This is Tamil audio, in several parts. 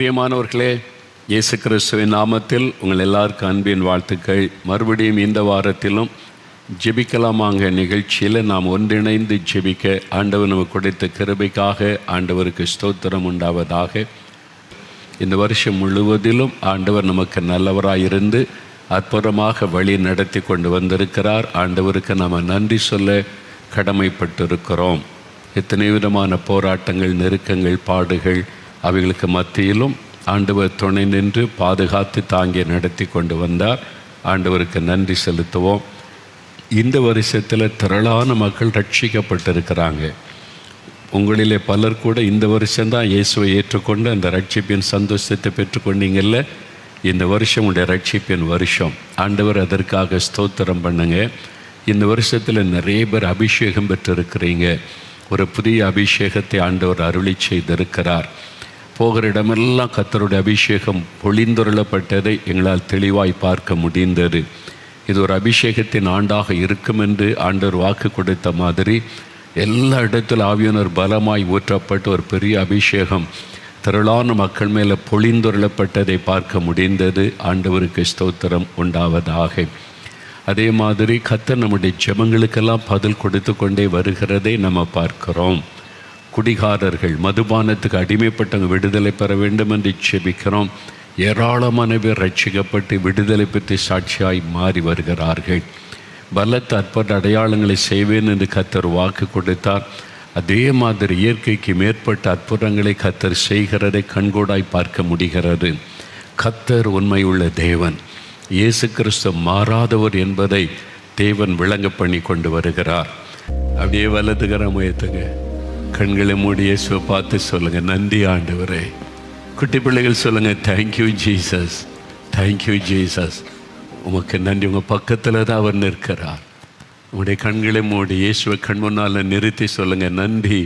பிரியமானவர்களே, இயேசு கிறிஸ்துவின் நாமத்தில் உங்கள் எல்லாருக்கும் அன்பின் வாழ்த்துக்கள். மறுபடியும் இந்த வாரத்திலும் ஜெபிக்கலாமாங்க நிகழ்ச்சியில் நாம் ஒன்றிணைந்து ஜெபிக்க ஆண்டவர் நமக்கு கொடுத்த கிருபைக்காக ஆண்டவருக்கு ஸ்தோத்திரம் உண்டாவதாக. இந்த வருஷம் முழுவதிலும் ஆண்டவர் நமக்கு நல்லவராயிருந்து அற்புதமாக வழி நடத்தி கொண்டு வந்திருக்கிறார். ஆண்டவருக்கு நாம் நன்றி சொல்ல கடமைப்பட்டிருக்கிறோம். எத்தனை விதமான போராட்டங்கள், நெருக்கங்கள், பாடுகள், அவைகளுக்கு மத்தியிலும் ஆண்டவர் துணை நின்று பாதுகாத்து தாங்கி நடத்தி கொண்டு வந்தார். ஆண்டவருக்கு நன்றி செலுத்துவோம். இந்த வருஷத்தில் திரளான மக்கள் ரட்சிக்கப்பட்டிருக்கிறாங்க. உங்களிலே பலர் கூட இந்த வருஷம்தான் இயேசுவை ஏற்றுக்கொண்டு அந்த ரட்சிப்பின் சந்தோஷத்தை பெற்றுக்கொண்டீங்கல்ல. இந்த வருஷம் உடைய ரட்சிப்பின் வருஷம். ஆண்டவர் அதற்காக ஸ்தோத்திரம் பண்ணுங்க. இந்த வருஷத்தில் நிறைய பேர் அபிஷேகம் பெற்றிருக்கிறீங்க. ஒரு புதிய அபிஷேகத்தை ஆண்டவர் அருளி செய்திருக்கிறார். போகிற இடமெல்லாம் கர்த்தருடைய அபிஷேகம் பொழிந்தொருளப்பட்டதை எங்களால் தெளிவாய் பார்க்க முடிந்தது. இது ஒரு அபிஷேகத்தின் ஆண்டாக இருக்கும் என்று ஆண்டவர் வாக்கு கொடுத்த மாதிரி எல்லா இடத்துல ஆவியானவர் பலமாய் ஊற்றப்பட்டு ஒரு பெரிய அபிஷேகம் திரளான மக்கள் மேலே பொழிந்தொருளப்பட்டதை பார்க்க முடிந்தது. ஆண்டவருக்கு ஸ்தோத்திரம் உண்டாவதாக. அதே மாதிரி கர்த்தர் நம்முடைய ஜெபங்களுக்கெல்லாம் பதில் கொடுத்து கொண்டே வருகிறதை நம்ம பார்க்கிறோம். குடிகாரர்கள், மதுபானத்துக்கு அடிமைப்பட்டவங்க விடுதலை பெற வேண்டும் என்று ஜெபிக்கிறோம். ஏராளமான பேர் ரட்சிக்கப்பட்டு விடுதலை பெற்று சாட்சியாய் மாறி வருகிறார்கள். பலத்த அற்புத அடையாளங்களை செய்வேன் என்று கர்த்தர் வாக்கு கொடுத்தார். அதே மாதிரி இயற்கைக்கு மேற்பட்ட அற்புதங்களை கர்த்தர் செய்கிறதை கண்கூடாய் பார்க்க முடிகிறது. கர்த்தர் உண்மையுள்ள தேவன். இயேசு கிறிஸ்து மாறாதவர் என்பதை தேவன் விளங்க பண்ணி கொண்டு வருகிறார். அப்படியே வலதுகிற முயற்சிங்க, கண்களை மூடி இயேசுவை பார்த்து சொல்லுங்கள், நன்றி ஆண்டவரே. குட்டி பிள்ளைகள் சொல்லுங்கள், தேங்க்யூ ஜீசஸ், தேங்க்யூ ஜீசஸ். உமக்கு நன்றி. உங்கள் பக்கத்தில் தான் அவர் நிற்கிறார். உங்களுடைய கண்களை மூடி இயேசுவை கண் முன்னால் நிறுத்தி சொல்லுங்கள், நன்றி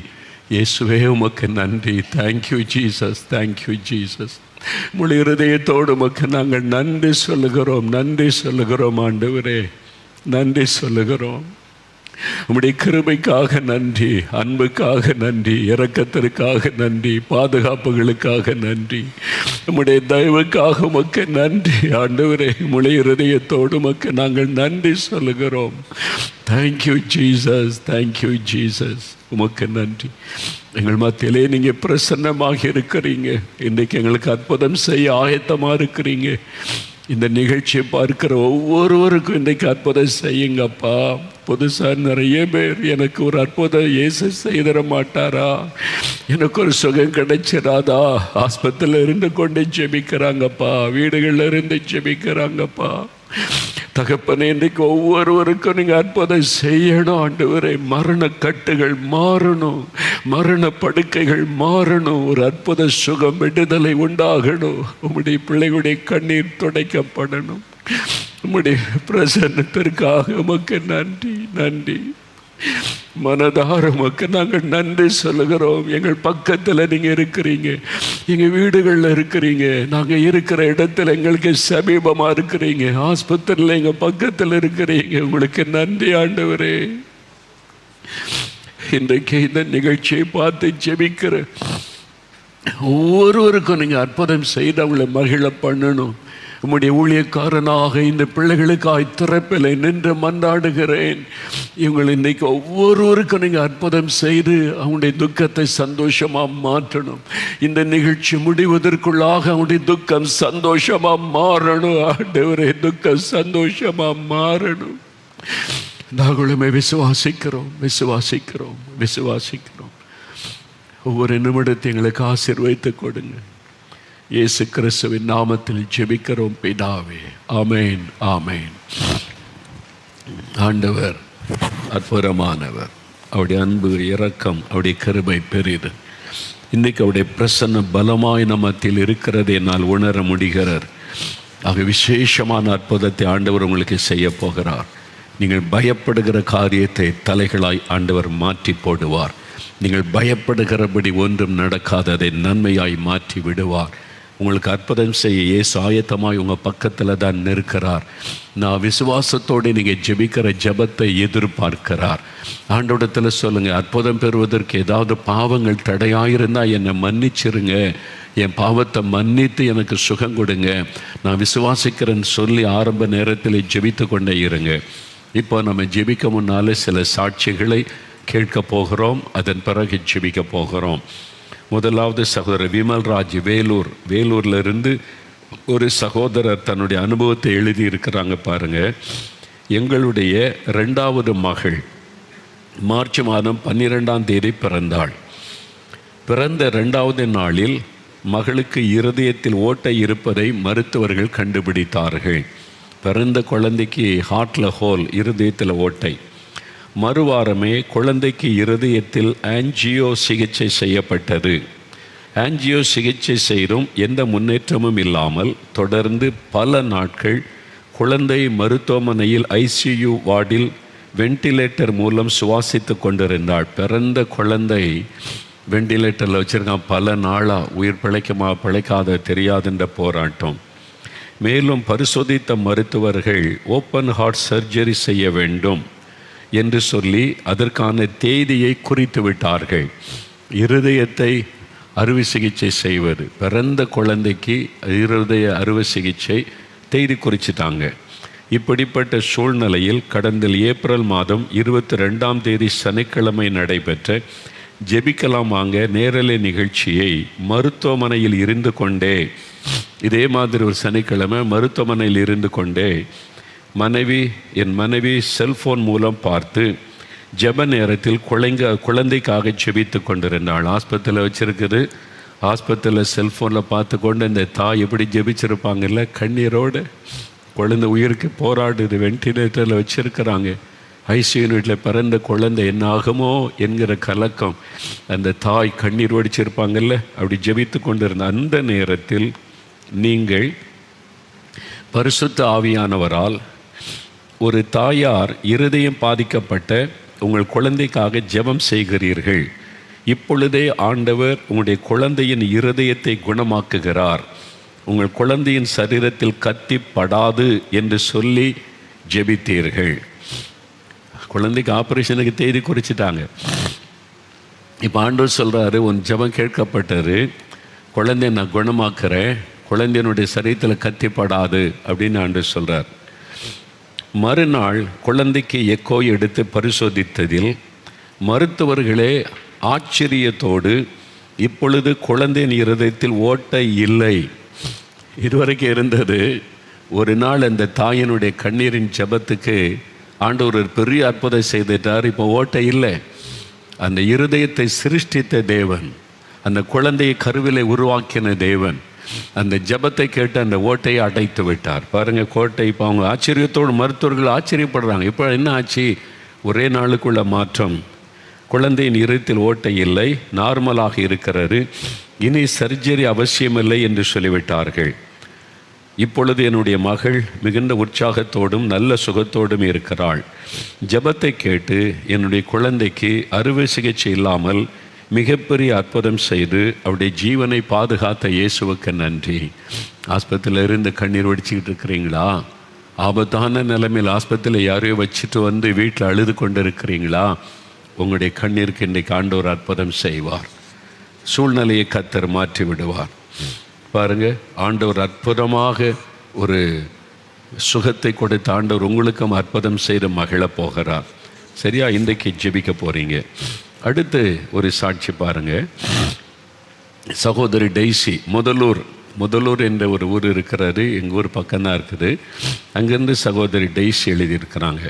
இயேசுவே, உமக்கு நன்றி. Thank you Jesus, thank you Jesus. முழு இருதயத்தோடு உமக்கு நாங்கள் நன்றி சொல்லுகிறோம், நன்றி சொல்லுகிறோம் ஆண்டவரே, நன்றி சொல்லுகிறோம். உம்முடைய கிருபைக்காக நன்றி, அன்புக்காக நன்றி, இரக்கத்திற்காக நன்றி, பாதுகாப்புகளுக்காக நன்றி, உம்முடைய தயவுக்காக உமக்கு நன்றி ஆண்டவரே. முழு இருதயத்தோடு உமக்கு நாங்கள் நன்றி சொல்லுகிறோம். Thank you Jesus, thank you Jesus. உமக்கு நன்றி. எங்கள் மத்தியிலே நீங்கள் பிரசன்னமாக இருக்கிறீங்க. இன்றைக்கு எங்களுக்கு அற்புதம் செய்ய ஆயத்தமாக இருக்கிறீங்க. இந்த நிகழ்ச்சியை பார்க்கிற ஒவ்வொருவருக்கும் இன்றைக்கு அற்புதம் செய்யுங்கப்பா. புதுசாக நிறைய பேர் எனக்கு ஒரு அற்புதம் இயேசு செய்திட மாட்டாரா, எனக்கு ஒரு சுகம் கிடைச்சிடாதா, ஆஸ்பத்திரியில் இருந்து கொண்டு ஜெபிக்கிறாங்கப்பா, வீடுகளில் இருந்து ஜெபிக்கிறாங்கப்பா. தகப்பனே, இன்றைக்கு ஒவ்வொருவருக்கும் நீங்கள் அற்புதம் செய்யணும் ஆண்டவரே. மரண கட்டுகள் மாறணும், மரண படுக்கைகள் மாறணும், ஒரு அற்புத சுகம் விடுதலை உண்டாகணும். உம்முடைய பிள்ளைகளுடைய கண்ணீர் துடைக்கப்படணும். உம்முடைய பிரசன்னத்திற்காக உமக்கு நன்றி, நன்றி. மனதார உமக்கு நாங்கள் நன்றி சொல்லுகிறோம். எங்கள் பக்கத்தில் நீங்கள் இருக்கிறீங்க, எங்கள் வீடுகளில் இருக்கிறீங்க, நாங்கள் இருக்கிற இடத்துல எங்களுக்கு சமீபமாக இருக்கிறீங்க, ஆஸ்பத்திரியில் எங்கள் பக்கத்தில் இருக்கிறீங்க. உங்களுக்கு நன்றி ஆண்டவரே. இன்றைக்கு இந்த நிகழ்ச்சியை பார்த்து ஜெபிக்கிற ஒவ்வொருவருக்கும் நீங்கள் அற்புதம் செய்து அவங்களை மகிழ பண்ணணும். உம்முடைய ஊழியக்காரனாக இந்த பிள்ளைகளுக்காய் திறப்பில் நின்று மன்றாடுகிறேன். இவங்களை இன்றைக்கு ஒவ்வொருவருக்கும் நீங்கள் அற்புதம் செய்து அவங்களுடைய துக்கத்தை சந்தோஷமாக மாற்றணும். இந்த நிகழ்ச்சி முடிவதற்குள்ளாக அவங்களுடைய துக்கம் சந்தோஷமாக மாறணும் ஆண்டவரே. துக்கம் சந்தோஷமாக மாறணும். நாங்களுமே விசுவாசிக்கிறோம், விசுவாசிக்கிறோம், விசுவாசிக்கிறோம். ஒவ்வொரு நிமிடத்தை எங்களுக்கு ஆசீர்வதித்து கொடுங்க. இயேசு கிறிஸ்துவின் நாமத்தில் ஜெபிக்கிறோம் பிதாவே, ஆமேன், ஆமேன். ஆண்டவர் அற்புதமானவர். அவருடைய அன்பு, இரக்கம், அவருடைய கிருபை பெரிது. இன்றைக்கு அவருடைய பிரசன்ன பலமாய் மத்தியில் இருக்கிறது என்னால் உணர முடிகிறார். ஆக விசேஷமான அற்புதத்தை ஆண்டவர் உங்களுக்கு செய்ய போகிறார். நீங்கள் பயப்படுகிற காரியத்தை தலைகளாய் ஆண்டவர் மாற்றி போடுவார். நீங்கள் பயப்படுகிறபடி ஒன்றும் நடக்காததை நன்மையாய் மாற்றி விடுவார். உங்களுக்கு அற்புதம் செய்ய இயேசு ஆயத்தமாய் உங்கள் பக்கத்தில் தான் நிற்கிறார். நான் விசுவாசத்தோடு நீங்கள் ஜெபிக்கிற ஜெபத்தை எதிர்பார்க்கிறார். ஆண்டவரிடத்தில் சொல்லுங்கள், அற்புதம் பெறுவதற்கு ஏதாவது பாவங்கள் தடையாயிருந்தால் என்னை மன்னிச்சிருங்க, என் பாவத்தை மன்னித்து எனக்கு சுகம் கொடுங்க, நான் விசுவாசிக்கிறேன்னு சொல்லி ஆரம்ப நேரத்தில் ஜெபித்து கொண்டே இருங்க. இப்போ நம்ம ஜெபிக்க முன்னால் சில சாட்சிகளை கேட்க போகிறோம், அதன் பிறகு ஜெபிக்க போகிறோம். முதலாவது சகோதரர் விமல்ராஜ் வேலூரிலிருந்து ஒரு சகோதரர் தன்னுடைய அனுபவத்தை எழுதியிருக்கிறாங்க. பாருங்கள், எங்களுடைய 2வது மகள் மார்ச் மாதம் 12ஆம் தேதி பிறந்தாள். பிறந்த 2வது நாளில் மகளுக்கு இருதயத்தில் ஓட்டை இருப்பதை மருத்துவர்கள் கண்டுபிடித்தார்கள். பிறந்த குழந்தைக்கு ஹார்ட்டில் ஹோல், இருதயத்தில் ஓட்டை. மறுவாரமே குழந்தைக்கு இருதயத்தில் ஆன்ஜியோ சிகிச்சை செய்யப்பட்டது. ஆன்ஜியோ சிகிச்சை செய்தும் எந்த முன்னேற்றமும் இல்லாமல் தொடர்ந்து பல நாட்கள் குழந்தை மருத்துவமனையில் ICU வார்டில் வெண்டிலேட்டர் மூலம் சுவாசித்து கொண்டிருந்தாள். பிறந்த குழந்தை வெண்டிலேட்டரில் வச்சுருக்கான். பல நாளாக உயிர் பிழைக்காத தெரியாதுன்ற போராட்டம். மேலும் பரிசோதித்த மருத்துவர்கள் ஓப்பன் ஹார்ட் சர்ஜரி செய்ய வேண்டும் என்று சொல்லி அதற்கான தேதியை குறித்து விட்டார்கள். இருதயத்தை அறுவை சிகிச்சை செய்வது, பிறந்த குழந்தைக்கு இருதய அறுவை சிகிச்சை தேதி குறிச்சிட்டாங்க. இப்படிப்பட்ட சூழ்நிலையில் கடந்த ஏப்ரல் மாதம் 22ஆம் தேதி சனிக்கிழமை நடைபெற்ற ஜெபிக்கலாம் வாங்க நேரலை நிகழ்ச்சியை மருத்துவமனையில் இருந்து கொண்டே, இதே மாதிரி ஒரு சனிக்கிழமை மருத்துவமனையில் இருந்து கொண்டே என் மனைவி செல்ஃபோன் மூலம் பார்த்து ஜெப நேரத்தில் குழந்தைக்காக ஜெபித்து கொண்டிருந்தாள். ஆஸ்பத்திரியில் வச்சுருக்குது. ஆஸ்பத்திரியில் செல்ஃபோனில் பார்த்து கொண்டு இந்த தாய் எப்படி ஜெபிச்சிருப்பாங்கல்ல, கண்ணீரோடு குழந்தை உயிருக்கு போராடுது. வெண்டிலேட்டரில் வச்சுருக்கிறாங்க. ICU வீட்டில் பிறந்த குழந்தை என்ன ஆகுமோ என்கிற கலக்கம். அந்த தாய் கண்ணீர் வடிச்சிருப்பாங்கல்ல, அப்படி ஜெபித்து கொண்டிருந்த அந்த நேரத்தில் நீங்கள் பரிசுத்த ஆவியானவரால் ஒரு தாயார் இருதயம் பாதிக்கப்பட்ட உங்கள் குழந்தைக்காக ஜெபம் செய்கிறீர்கள். இப்பொழுதே ஆண்டவர் உங்களுடைய குழந்தையின் இருதயத்தை குணமாக்குகிறார், உங்கள் குழந்தையின் சரீரத்தில் கத்தி படாது என்று சொல்லி ஜெபித்தீர்கள். குழந்தைக்கு ஆப்ரேஷனுக்கு தேதி குறிச்சிட்டாங்க. இப்போ ஆண்டவர் சொல்கிறாரு, உன் ஜெபம் கேட்கப்பட்டது, குழந்தைய நான் குணமாக்குறேன், குழந்தையினுடைய சரீரத்தில் கத்திப்படாது அப்படின்னு ஆண்டவர் சொல்கிறார். மறுநாள் குழந்தைக்கு எக்கோ எடுத்து பரிசோதித்ததில் மருத்துவர்களே ஆச்சரியத்தோடு இப்பொழுது குழந்தையின் இருதயத்தில் ஓட்டை இல்லை. இதுவரைக்கும் இருந்தது. ஒரு நாள் அந்த தாயினுடைய கண்ணீரின் ஜெபத்துக்கு ஆண்டவர் ஒரு பெரிய அற்புதம் செய்துட்டார். இப்போ ஓட்டை இல்லை. அந்த இருதயத்தை சிருஷ்டித்த தேவன், அந்த குழந்தையை கருவிலை உருவாக்கின தேவன் அந்த ஜெபத்தை கேட்டு அந்த ஓட்டையை அடைத்து விட்டார். பாருங்கள், கோட்டை. இப்போ அவங்க ஆச்சரியத்தோடு மருத்துவர்கள் ஆச்சரியப்படுறாங்க. இப்போ என்ன ஆச்சு? ஒரே நாளுக்குள்ள மாற்றம். குழந்தையின் இருதயத்தில் ஓட்டை இல்லை, நார்மலாக இருக்கிறது, இனி சர்ஜரி அவசியமில்லை என்று சொல்லிவிட்டார்கள். இப்பொழுது என்னுடைய மகள் மிகுந்த உற்சாகத்தோடும் நல்ல சுகத்தோடும் இருக்கிறாள். ஜெபத்தை கேட்டு என்னுடைய குழந்தைக்கு அறுவை சிகிச்சை இல்லாமல் மிகப்பெரிய அற்புதம் செய்து அவருடைய ஜீவனை பாதுகாத்த இயேசுவுக்கு நன்றி. ஆஸ்பத்திரியில் இருந்து கண்ணீர் வடிச்சிக்கிட்டு இருக்கிறீங்களா? ஆபத்தான நிலைமையில் ஆஸ்பத்திரியில் யாரையோ வச்சுட்டு வந்து வீட்டில் அழுது கொண்டு இருக்கிறீங்களா? உங்களுடைய கண்ணீருக்கு இன்றைக்கு ஆண்டவர் அற்புதம் செய்வார். சூழ்நிலையை கர்த்தர் மாற்றி விடுவார். பாருங்கள், ஆண்டவர் அற்புதமாக ஒரு சுகத்தை கொடுத்த ஆண்டவர் உங்களுக்கும் அற்புதம் செய்து மகிழ போகிறார். சரியா? இன்றைக்கு ஜெபிக்க போகிறீங்க. அடுத்து ஒரு சாட்சி பாருங்கள். சகோதரி டெய்ஸி, முதலூர் என்ற ஒரு ஊர் இருக்கிறது, எங்கள் ஊர் பக்கம்தான் இருக்குது. அங்கேருந்து சகோதரி டெய்ஸி எழுதியிருக்கிறாங்க.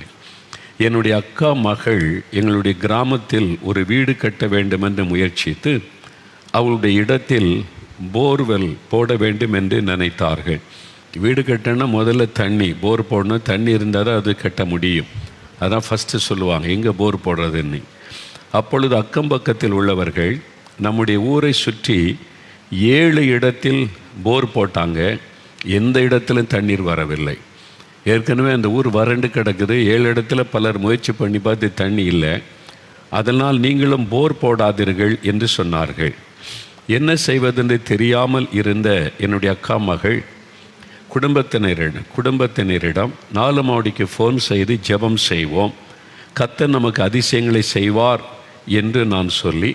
என்னுடைய அக்கா மகள் எங்களுடைய கிராமத்தில் ஒரு வீடு கட்ட வேண்டும் என்று முயற்சித்து அவளுடைய இடத்தில் போர்வெல் போட வேண்டும் என்று நினைத்தார்கள். வீடு கட்டினா முதல்ல தண்ணி, போர் போடணும், தண்ணி இருந்தால் தான் அது கட்ட முடியும். அதான் ஃபஸ்ட்டு சொல்லுவாங்க, எங்கே போர் போடுறதுன்னு. அப்பொழுது அக்கம் பக்கத்தில் உள்ளவர்கள் நம்முடைய ஊரை சுற்றி 7 இடத்தில் போர் போட்டாங்க. எந்த இடத்திலும் தண்ணீர் வரவில்லை. ஏற்கனவே அந்த ஊர் வறண்டு கிடக்குது. 7 இடத்துல பலர் முயற்சி பண்ணி பார்த்து தண்ணி இல்லை. அதனால் நீங்களும் போர் போடாதீர்கள் என்று சொன்னார்கள். என்ன செய்வதென்று தெரியாமல் இருந்த என்னுடைய அக்கா மகள் குடும்பத்தினரிடம் 4 மாடிக்கு ஃபோன் செய்து ஜெபம் செய்வோம், கர்த்தர் நமக்கு அதிசயங்களை செய்வார் என்று நான் சொல்லி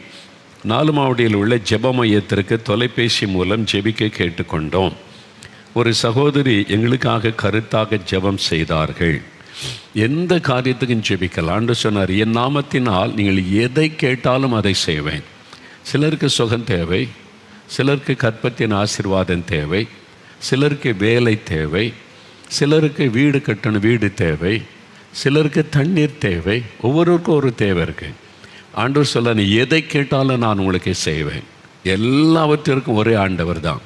4 மாடியில் உள்ள ஜெப மையத்திற்கு தொலைபேசி மூலம் ஜெபிக்க கேட்டுக்கொண்டோம். ஒரு சகோதரி எங்களுக்காக கருத்தாக ஜெபம் செய்தார்கள். எந்த காரியத்துக்கும் ஜெபிக்கலாம். ஆண்டவர் சொன்னார், என் நாமத்தினால் நீங்கள் எதை கேட்டாலும் அதை செய்வேன். சிலருக்கு சுகம் தேவை, சிலருக்கு கற்பத்தின் ஆசீர்வாதம் தேவை, சிலருக்கு வேலை தேவை, சிலருக்கு வீடு கட்டணும், வீடு தேவை, சிலருக்கு தண்ணீர் தேவை. ஒவ்வொருவருக்கும் ஒரு தேவை இருக்குது. ஆண்டவர் சொல்ல, நீ எதை கேட்டாலும் நான் உங்களுக்கு செய்வேன். எல்லாவற்றிற்கும் ஒரே ஆண்டவர் தான்.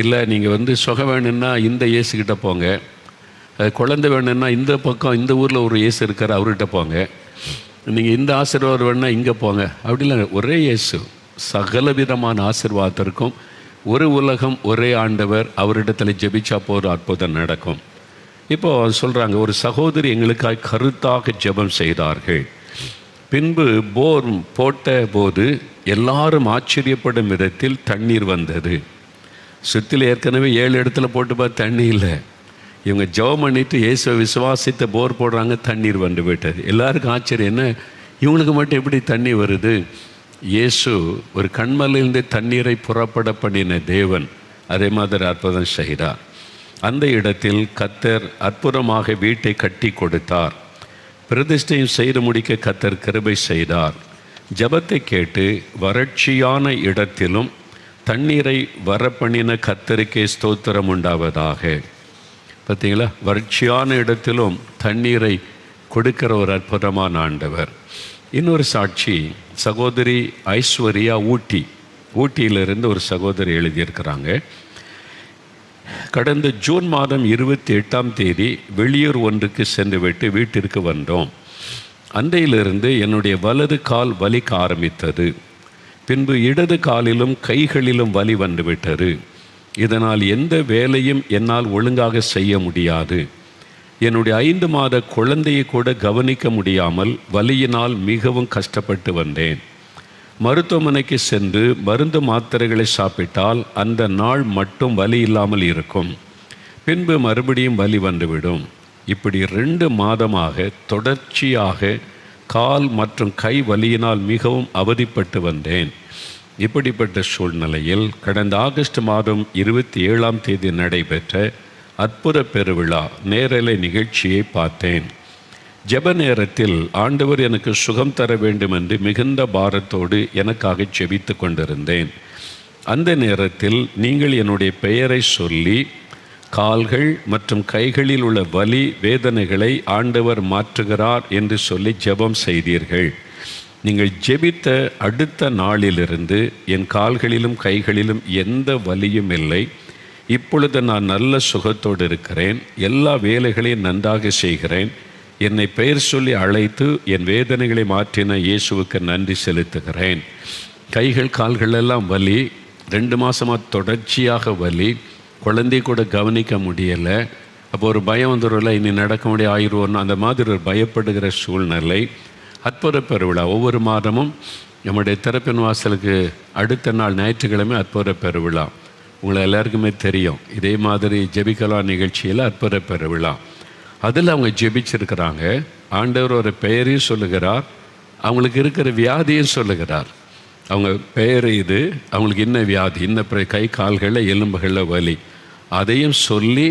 இல்லை நீங்கள் சுகம் வேணும்னா இந்த இயேசுக்கிட்ட போங்க, குழந்தை வேணும்னா இந்த பக்கம் இந்த ஊரில் ஒரு இயேசு இருக்கார், அவர்கிட்ட போங்க, நீங்கள் இந்த ஆசீர்வாதம் வேணும்னா இங்கே போங்க. அப்படி இல்லை, ஒரே இயேசு. சகலவிதமான ஆசீர்வாதத்திற்கும் ஒரு உலகம், ஒரே ஆண்டவர். அவரிடத்தில் ஜெபிச்சா போகிற அற்புதம் நடக்கும். இப்போது சொல்கிறாங்க, ஒரு சகோதரி எங்களுக்காக கருத்தாக ஜெபம் செய்தார்கள். பின்பு போர் போட்ட போது எல்லாரும் ஆச்சரியப்படும் விதத்தில் தண்ணீர் வந்தது. சுற்றில் ஏற்கனவே 7 இடத்துல போட்டு பார்த்து தண்ணி இல்லை. இவங்க ஜெபம் பண்ணிட்டு இயேசுவை விசுவாசித்த போர் போடுறாங்க, தண்ணீர் வந்து விட்டது. எல்லாருக்கும் ஆச்சரியம், என்ன இவங்களுக்கு மட்டும் எப்படி தண்ணி வருது? இயேசு ஒரு கண்மலையிலிருந்து தண்ணீரை புறப்பட பண்ணின தேவன். அதே மாதிரி அற்புதம் செய்தார். அந்த இடத்தில் கர்த்தர் அற்புதமாக வீட்டை கட்டி கொடுத்தார். பிரதிஷ்டையும் செய்து முடிக்க கர்த்தர் கிருபை செய்தார். ஜெபத்தை கேட்டு வறட்சியான இடத்திலும் தண்ணீரை வரப்பண்ணின கர்த்தருக்கே ஸ்தோத்திரம் உண்டாவதாக. பார்த்தீங்களா, வறட்சியான இடத்திலும் தண்ணீரை கொடுக்கிற ஒரு அற்புதமான ஆண்டவர். இன்னொரு சாட்சி, சகோதரி ஐஸ்வர்யா ஊட்டியிலிருந்து ஒரு சகோதரி எழுதியிருக்கிறாங்க. கடந்த ஜூன் மாதம் 28ஆம் தேதி வெளியூர் ஒன்றுக்கு சென்றுவிட்டு வீட்டிற்கு வந்தோம். அன்றையிலிருந்து என்னுடைய வலது கால் வலிக்க ஆரம்பித்தது. பின்பு இடது காலிலும் கைகளிலும் வலி வந்துவிட்டது. இதனால் எந்த வேலையும் என்னால் ஒழுங்காக செய்ய முடியாது. என்னுடைய 5 மாத குழந்தையை கூட கவனிக்க முடியாமல் வலியினால் மிகவும் கஷ்டப்பட்டு வந்தேன். மருத்துவமனைக்கு சென்று மருந்து மாத்திரைகளை சாப்பிட்டால் அந்த நாள் மட்டும் வலி இல்லாமல் இருக்கும். பின்பு மறுபடியும் வலி வந்துவிடும். இப்படி 2 மாதமாக தொடர்ச்சியாக கால் மற்றும் கை வலியினால் மிகவும் அவதிப்பட்டு வந்தேன். இப்படிப்பட்ட சூழ்நிலையில் கடந்த ஆகஸ்ட் மாதம் 27ஆம் தேதி நடைபெற்ற அற்புத பெருவிழா நேரலை நிகழ்ச்சியை பார்த்தேன். ஜெப நேரத்தில் ஆண்டவர் எனக்கு சுகம் தர வேண்டும் என்று மிகுந்த பாரத்தோடு எனக்காக ஜெபித்து கொண்டிருந்தேன். அந்த நேரத்தில் நீங்கள் என்னுடைய பெயரை சொல்லி கால்கள் மற்றும் கைகளில் உள்ள வலி வேதனைகளை ஆண்டவர் மாற்றுகிறார் என்று சொல்லி ஜெபம் செய்தீர்கள். நீங்கள் ஜெபித்த அடுத்த நாளிலிருந்து என் கால்களிலும் கைகளிலும் எந்த வலியும் இல்லை. இப்பொழுது நான் நல்ல சுகத்தோடு இருக்கிறேன். எல்லா வேலைகளையும் நன்றாக செய்கிறேன். என்னை பெயர் சொல்லி அழைத்து என் வேதனைகளை மாற்றின இயேசுவுக்கு நன்றி செலுத்துகிறேன். கைகள் கால்கள் எல்லாம் வலி, 2 மாதமாக தொடர்ச்சியாக வலி, குழந்தை கூட கவனிக்க முடியலை. அப்போ ஒரு பயம் வந்துடும்ல, இனி நடக்க முடியாது ஆயிடுவோன்னு, அந்த மாதிரி ஒரு பயப்படுகிற சூழ்நிலை. அற்புத பெருவிழா ஒவ்வொரு மாதமும் நம்முடைய திறப்பின் வாசலுக்கு அடுத்த நாள் ஞாயிற்றுக்கிழமை அற்புத பெருவிழா. உங்களை எல்லாருக்குமே தெரியும். இதே மாதிரி ஜெபிக்கலாம் நிகழ்ச்சியில் அற்புத பெருவிழா. அதில் அவங்க ஜெபிச்சிருக்கிறாங்க. ஆண்டவர் ஒரு பெயரையும் சொல்லுகிறார், அவங்களுக்கு இருக்கிற வியாதியும் சொல்லுகிறார். அவங்க பெயர் இது, அவங்களுக்கு இன்ன வியாதி, இன்ன கை கால்களில் எலும்புகளில் வலி, அதையும் சொல்லி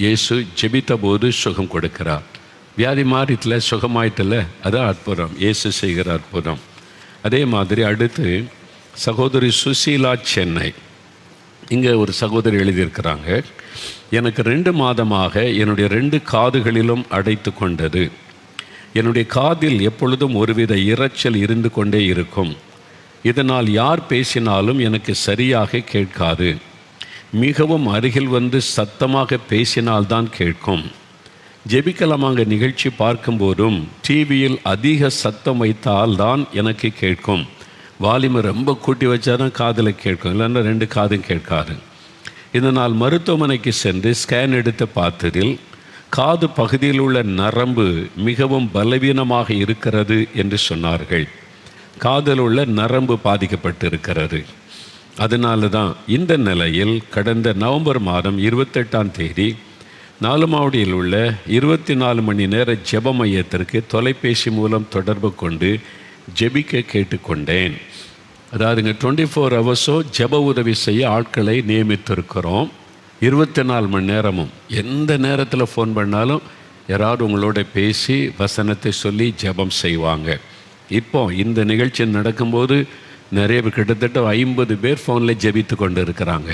இயேசு ஜெபித்த போது சுகம் கொடுக்கிறார். வியாதி மாறிட்டில், சுகமாயிட்டில், அதான் அற்புதம், இயேசு செய்கிற அற்புதம். அதே மாதிரி அடுத்து சகோதரி சுசீலா, சென்னை. இங்கே ஒரு சகோதரி எழுதியிருக்கிறாங்க, எனக்கு 2 மாதமாக என்னுடைய 2 காதுகளிலும் அடைத்து கொண்டது. என்னுடைய காதில் எப்பொழுதும் ஒருவித இரைச்சல் இருந்து கொண்டே இருக்கும். இதனால் யார் பேசினாலும் எனக்கு சரியாக கேட்காது. மிகவும் அருகில் வந்து சத்தமாக பேசினால்தான் கேட்கும். ஜெபிக்கலாமாங்க நிகழ்ச்சி பார்க்கும்போதும் டிவியில் அதிக சத்தம் வைத்தால் தான் எனக்கு கேட்கும். வால்யூமை ரொம்ப கூட்டி வச்சா தான் காதில் கேட்கும், இல்லைன்னா 2 காதும் கேட்காது. இதனால் மருத்துவமனைக்கு சென்று ஸ்கேன் எடுத்து பார்த்ததில் காது பகுதியில் உள்ள நரம்பு மிகவும் பலவீனமாக இருக்கிறது என்று சொன்னார்கள். காதில் உள்ள நரம்பு பாதிக்கப்பட்டு இருக்கிறது. அதனால தான் இந்த நிலையில் கடந்த நவம்பர் மாதம் 28ஆம் தேதி நாலுமாவடியில் உள்ள 24 மணி நேர ஜெப மையத்திற்கு தொலைபேசி மூலம் தொடர்பு கொண்டு ஜெபிக்க கேட்டுக்கொண்டேன். அதாவதுங்க 24 ஹவர்ஸோ ஜெப உதவி செய்ய ஆட்களை நியமித்திருக்கிறோம். 24 மணி நேரமும் எந்த நேரத்தில் ஃபோன் பண்ணாலும் யாராவது உங்களோட பேசி வசனத்தை சொல்லி ஜெபம் செய்வாங்க. இப்போ இந்த நிகழ்ச்சி நடக்கும்போது நிறைய பேர், கிட்டத்தட்ட 50 பேர் ஃபோனில் ஜெபித்து கொண்டு இருக்கிறாங்க.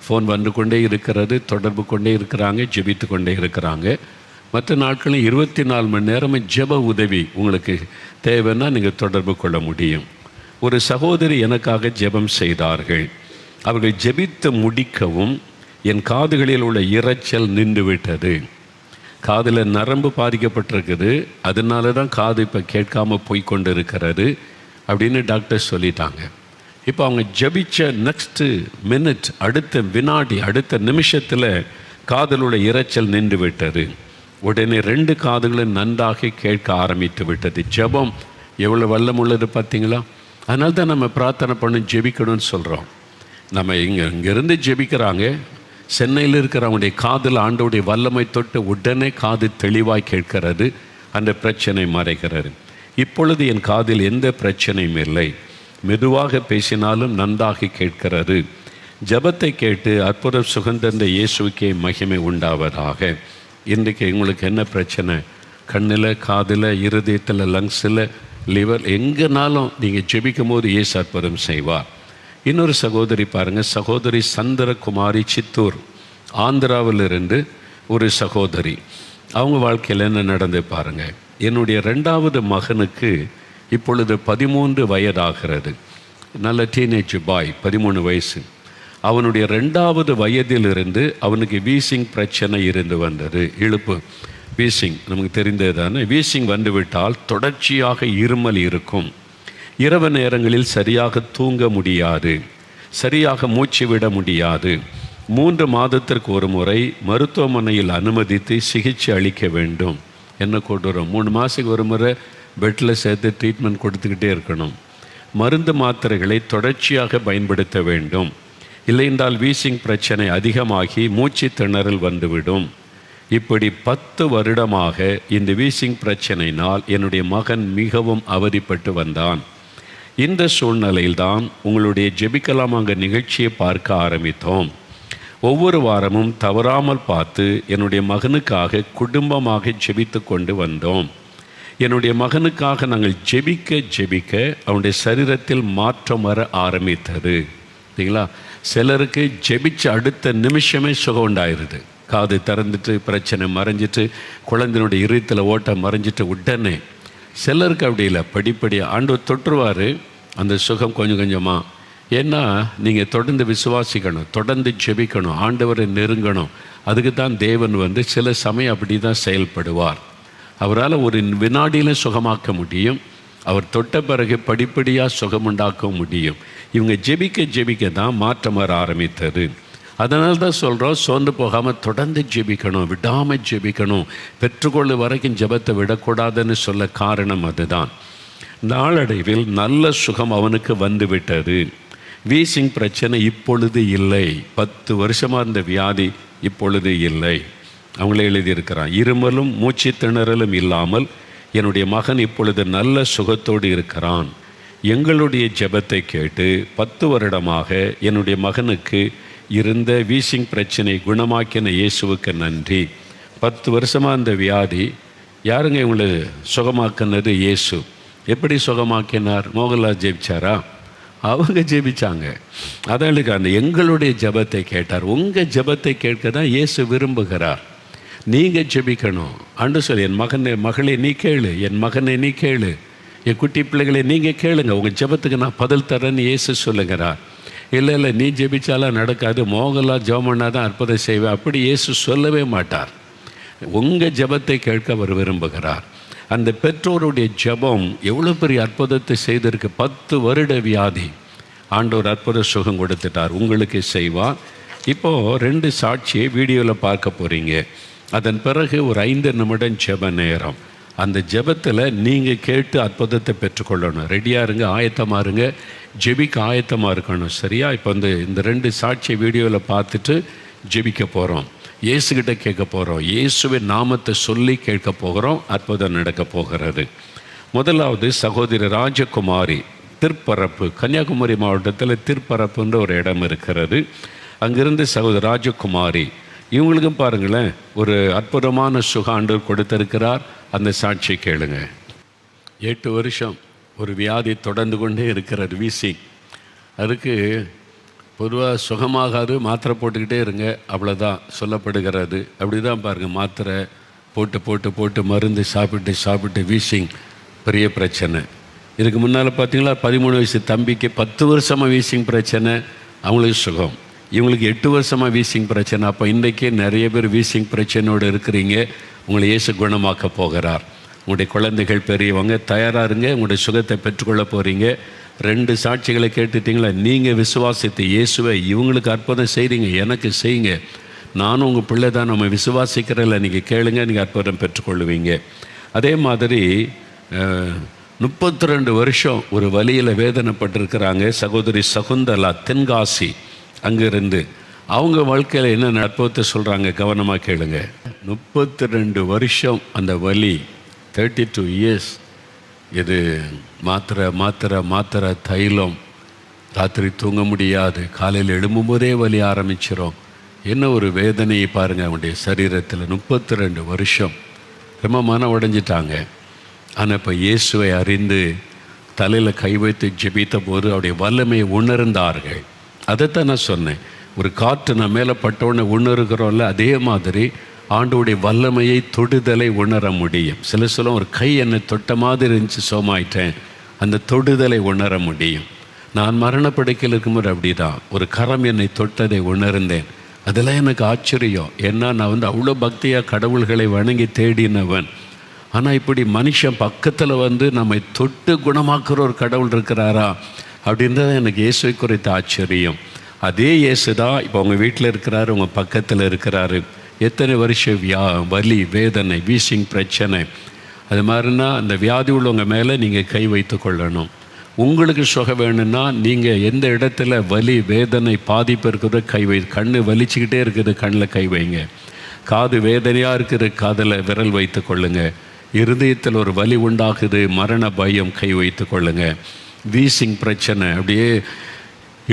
ஃபோன் வந்து கொண்டே இருக்கிறது, தொடர்பு கொண்டே இருக்கிறாங்க, ஜெபித்து கொண்டே இருக்கிறாங்க. மற்ற நாட்களும் 24 மணி நேரமும் ஜெப உதவி உங்களுக்கு தேவைன்னா நீங்கள் தொடர்பு கொள்ள முடியும். ஒரு சகோதரி எனக்காக ஜெபம் செய்தார்கள். அவர்கள் ஜெபித்து முடிக்கவும் என் காதுகளில் உள்ள இரைச்சல் நின்று விட்டது. காதில் நரம்பு பாதிக்கப்பட்டிருக்குது, அதனால தான் காது இப்போ கேட்காமல் போய் கொண்டு இருக்கிறது அப்படின்னு டாக்டர் சொல்லிட்டாங்க. இப்போ அவங்க ஜபிச்ச நெக்ஸ்ட்டு மினிட், அடுத்த வினாடி, அடுத்த நிமிஷத்தில் காதில் உள்ள இரைச்சல் நின்று விட்டது. உடனே 2 காதுகளும் நன்றாக கேட்க ஆரம்பித்து விட்டது. ஜெபம் எவ்வளோ வல்லம் உள்ளது பார்த்தீங்களா? அதனால தான் நம்ம பிரார்த்தனை பண்ணி ஜெபிக்கணும்னு சொல்கிறோம். நம்ம இங்கேருந்து ஜெபிக்கிறாங்க, சென்னையில் இருக்கிறவங்களுடைய காதில் ஆண்டோடைய வல்லமை தொட்டு உடனே காது தெளிவாய் கேட்கிறது, அந்த பிரச்சனை மறைகிறது. இப்பொழுது என் காதில் எந்த பிரச்சனையும் இல்லை, மெதுவாக பேசினாலும் நன்றாக கேட்கிறது. ஜெபத்தை கேட்டு அற்புத சுகந்தந்த இயேசுக்கே மகிமை உண்டாவதாக. இன்றைக்கு உங்களுக்கு என்ன பிரச்சனை? கண்ணில், காதில், இருதயத்தில், லங்ஸில், லிவர், எங்கேனாலும் நீங்கள் ஜெபிக்கும் போது இயேசு அற்புதம் செய்வார். இன்னொரு சகோதரி பாருங்கள், சகோதரி சந்திரகுமாரி, சித்தூர், ஆந்திராவிலிருந்து ஒரு சகோதரி. அவங்க வாழ்க்கையில் என்ன நடந்து பாருங்கள். என்னுடைய 2வது மகனுக்கு இப்பொழுது 13 வயதாகிறது. நல்ல டீனேஜ் பாய், 13 வயசு. அவனுடைய 2வது வயதிலிருந்து அவனுக்கு வீசிங் பிரச்சனை இருந்து வந்தது. இழுப்பு வீசிங் நமக்கு தெரிந்தது தானே. வீசிங் வந்துவிட்டால் தொடர்ச்சியாக இருமல் இருக்கும். இரவு நேரங்களில் சரியாக தூங்க முடியாது, சரியாக மூச்சு விட முடியாது. 3 மாதத்திற்கு ஒரு முறை மருத்துவமனையில் அனுமதித்து சிகிச்சை அளிக்க வேண்டும். என்ன கொண்டுறோம்? 3 மாதத்துக்கு ஒரு முறை பெட்டில் சேர்த்து ட்ரீட்மெண்ட் கொடுத்துக்கிட்டே இருக்கணும். மருந்து மாத்திரைகளை தொடர்ச்சியாக பயன்படுத்த வேண்டும். இல்லையென்றால் வீசிங் பிரச்சனை அதிகமாகி மூச்சு திணறல் வந்துவிடும். இப்படி 10 வருடமாக இந்த வீசிங் பிரச்சனையினால் என்னுடைய மகன் மிகவும் அவதிப்பட்டு வந்தான். இந்த சூழ்நிலையில்தான் உங்களுடைய ஜெபிக்கலாமாங்க நிகழ்ச்சியை பார்க்க ஆரம்பித்தோம். ஒவ்வொரு வாரமும் தவறாமல் பார்த்து என்னுடைய மகனுக்காக குடும்பமாக ஜெபித்து கொண்டு வந்தோம். என்னுடைய மகனுக்காக நாங்கள் ஜெபிக்க அவனுடைய சரீரத்தில் மாற்றம் வர ஆரம்பித்தது. சரிங்களா? சிலருக்கு ஜெபிச்ச அடுத்த நிமிஷமே சுகம் உண்டாயிருது. காது திறந்துட்டு பிரச்சனை மறைஞ்சிட்டு, குழந்தையினுடைய இருதயத்தில் ஓட்டம் மறைஞ்சிட்டு உடனே. சிலருக்கு அப்படி இல்லை, படிப்படியாக ஆண்டவர் தொற்றுவார் அந்த சுகம் கொஞ்சம் கொஞ்சமாக. ஏன்னா நீங்கள் தொடர்ந்து விசுவாசிக்கணும், தொடர்ந்து ஜெபிக்கணும், ஆண்டவரை நெருங்கணும். அதுக்கு தான் தேவன் சில சமயம் அப்படி தான் செயல்படுவார். அவரால் ஒரு வினாடியில் சுகமாக்க முடியும். அவர் தொட்ட பிறகு படிப்படியாக சுகமுண்டாக்க முடியும். இவங்க ஜெபிக்க தான் மாற்றம் வர ஆரம்பித்தது. அதனால தான் சொல்கிறோம், சோர்ந்து போகாமல் தொடர்ந்து ஜெபிக்கணும், விடாமல் ஜெபிக்கணும். பெற்றுக்கொள்ள வரைக்கும் ஜெபத்தை விடக்கூடாதுன்னு சொல்ல காரணம் அதுதான். நாளடைவில் நல்ல சுகம் அவனுக்கு வந்துவிட்டது. வீசிங் பிரச்சனை இப்பொழுது இல்லை. 10 வருஷமாக இருந்த வியாதி இப்பொழுது இல்லை. அவங்களே எழுதியிருக்கிறான். இருமலும் மூச்சு திணறலும் இல்லாமல் என்னுடைய மகன் இப்பொழுது நல்ல சுகத்தோடு இருக்கிறான். எங்களுடைய ஜெபத்தை கேட்டு 10 வருடமாக என்னுடைய மகனுக்கு இருந்த வீசிங் பிரச்சனை குணமாக்கின இயேசுவுக்கு நன்றி. 10 வருஷமாக அந்த வியாதி யாருங்க இவங்களை சுகமாக்கினது? இயேசு. எப்படி சுகமாக்கினார்? மோகன்லால் ஜெபிச்சாரா? அவங்க ஜெபிச்சாங்க. அதற்கு அந்த எங்களுடைய ஜெபத்தை கேட்டார். உங்கள் ஜெபத்தை கேட்க தான் இயேசு விரும்புகிறார். நீங்கள் ஜெபிக்கணும். ஆண்டு சொல்லி, என் மகளே நீ கேளு, என் மகனை நீ கேளு, என் குட்டி பிள்ளைகளை நீங்கள் கேளுங்க, உங்கள் ஜெபத்துக்கு நான் பதில் தரேன்னு இயேசு சொல்லுகிறார். இல்லை நீ ஜெபிச்சாலாம் நடக்காது, மோகன்லால் ஜெபம் பண்ணால் தான் அற்புதம் செய்வேன், அப்படி இயேசு சொல்லவே மாட்டார். உங்கள் ஜெபத்தை கேட்க அவர் விரும்புகிறார். அந்த பெற்றோருடைய ஜெபம் எவ்வளோ பெரிய அற்புதத்தை செய்திருக்கு. 10 வருட வியாதி, ஆண்டவர் அற்புத சுகம் கொடுத்துட்டார். உங்களுக்கு செய்வார். இப்போது 2 சாட்சியை வீடியோவில் பார்க்க போகிறீங்க. அதன் பிறகு ஒரு 5 நிமிடம் ஜெப நேரம். அந்த ஜெபத்தில் நீங்கள் கேட்டு அற்புதத்தை பெற்றுக்கொள்ளணும். ரெடியாக இருங்க, ஆயத்தமாக இருங்க, ஜெபிக்க ஆயத்தமாக இருக்கணும். சரியா? இப்போ இந்த 2 சாட்சி வீடியோவில் பார்த்துட்டு ஜெபிக்க போகிறோம். இயேசுகிட்ட கேட்க போகிறோம். இயேசுவின் நாமத்தை சொல்லி கேட்க போகிறோம். அற்புதம் நடக்க போகிறது. முதலாவது சகோதரி ராஜகுமாரி, திருப்பரப்பு, கன்னியாகுமரி மாவட்டத்தில் திருப்பரப்புன்ற ஒரு இடம் இருக்கிறது. அங்கிருந்து சகோதரி ராஜகுமாரி, இவங்களுக்கும் பாருங்களேன் ஒரு அற்புதமான சுக ஆண்டவர் கொடுத்திருக்கிறார். அந்த சாட்சி கேளுங்க. 8 வருஷம் ஒரு வியாதி தொடர்ந்து கொண்டே இருக்கிறது, வீசிங். அதுக்கு பொதுவாக சுகமாகாது, மாத்திரை போட்டுக்கிட்டே இருங்க, அவ்வளோதான் சொல்லப்படுகிறது. அப்படி தான் பாருங்கள், மாத்திரை போட்டு போட்டு போட்டு மருந்து சாப்பிட்டு சாப்பிட்டு வீசிங் பெரிய பிரச்சனை. இதுக்கு முன்னால் பார்த்தீங்களா 13 வயசு தம்பிக்கு 10 வருஷமாக வீசிங் பிரச்சனை, அவங்களுக்கு சுகம். இவங்களுக்கு 8 வருஷமாக வீசிங் பிரச்சனை. அப்போ இன்றைக்கே நிறைய பேர் வீசிங் பிரச்சனையோடு இருக்கிறீங்க. உங்களை இயேசு குணமாக்க போகிறார். உங்களுடைய குழந்தைகள் பெரியவங்க தயாராக இருங்க, உங்களுடைய சுகத்தை பெற்றுக்கொள்ள போகிறீங்க. 2 சாட்சிகளை கேட்டுட்டிங்களா? நீங்கள் விசுவாசித்து இயேசுவை இவங்களுக்கு அற்புதம் செய்கிறீங்க, எனக்கு செய்யுங்க, நானும் உங்கள் பிள்ளை தான், நம்ம விசுவாசிக்கிறதில்ல, நீங்கள் கேளுங்க, நீங்கள் அற்புதம் பெற்றுக்கொள்ளுவீங்க. அதே மாதிரி 32 வருஷம் ஒரு வலியில் வேதனைப்பட்டிருக்கிறாங்க சகோதரி சகுந்தலா, தென்காசி. அங்கிருந்து அவங்க வாழ்க்கையில் என்ன அற்புதத்தை சொல்கிறாங்க, கவனமாக கேளுங்க. 32 வருஷம் அந்த வலி, 32 இயர்ஸ். இது மாத்திரை மாத்திரை மாத்திரை, தைலம், ராத்திரி தூங்க முடியாது, காலையில் எழும்பும்போதே வலி ஆரம்பிச்சிடும். என்ன ஒரு வேதனையை பாருங்கள் அவனுடைய சரீரத்தில். 32 வருஷம் ரொம்ப மன உடைஞ்சிட்டாங்க. ஆனால் இப்போ இயேசுவை அறிந்து தலையில் கை வைத்து ஜெபித்த போது அவருடைய வல்லமையை உணர்ந்தார்கள். அதைத்தான் நான் சொன்னேன். ஒரு காற்று நான் மேலே பட்டவுடனே உணர்கிறோம்ல, அதே மாதிரி ஆண்டவருடைய வல்லமையை தொடுதலை உணர முடியும். சில ஒரு கை என்னை தொட்ட மாதிரி இருந்துச்சு, சோமாயிட்டேன், அந்த தொடுதலை உணர முடியும். நான் மரணப்படுக்கையில் இருக்கும்போது அப்படி தான் ஒரு கரம் என்னை தொட்டதை உணர்ந்தேன். அதெல்லாம் எனக்கு ஆச்சரியம். ஏன்னா நான் அவ்வளோ பக்தியாக கடவுள்களை வணங்கி தேடினவன். ஆனால் இப்படி மனுஷன் பக்கத்தில் நம்மை தொட்டு குணமாக்குற ஒரு கடவுள் இருக்கிறாரா அப்படின்றது எனக்கு இயேசுவை குறித்த ஆச்சரியம். அதே இயேசு தான் இப்போ உங்கள் வீட்டில் இருக்கிறாரு, உங்கள் பக்கத்தில் இருக்கிறாரு. எத்தனை வருஷம் வலி, வேதனை, வீசிங் பிரச்சனை, அது மாதிரினா அந்த வியாதி உள்ளவங்க மேலே நீங்கள் கை வைத்து கொள்ளணும். உங்களுக்கு சுகம் வேணும்னா நீங்கள் எந்த இடத்துல வலி, வேதனை, பாதிப்பு இருக்கிறத கை கண்ணு வலிச்சுக்கிட்டே இருக்குது, கண்ணில் கை வைங்க. காது வேதனையாக இருக்குது, காதில் விரல் வைத்து கொள்ளுங்க. இருதயத்தில் ஒரு வலி உண்டாகுது, மரண பயம், கை வைத்து கொள்ளுங்க. வீசிங் பிரச்சனை, அப்படியே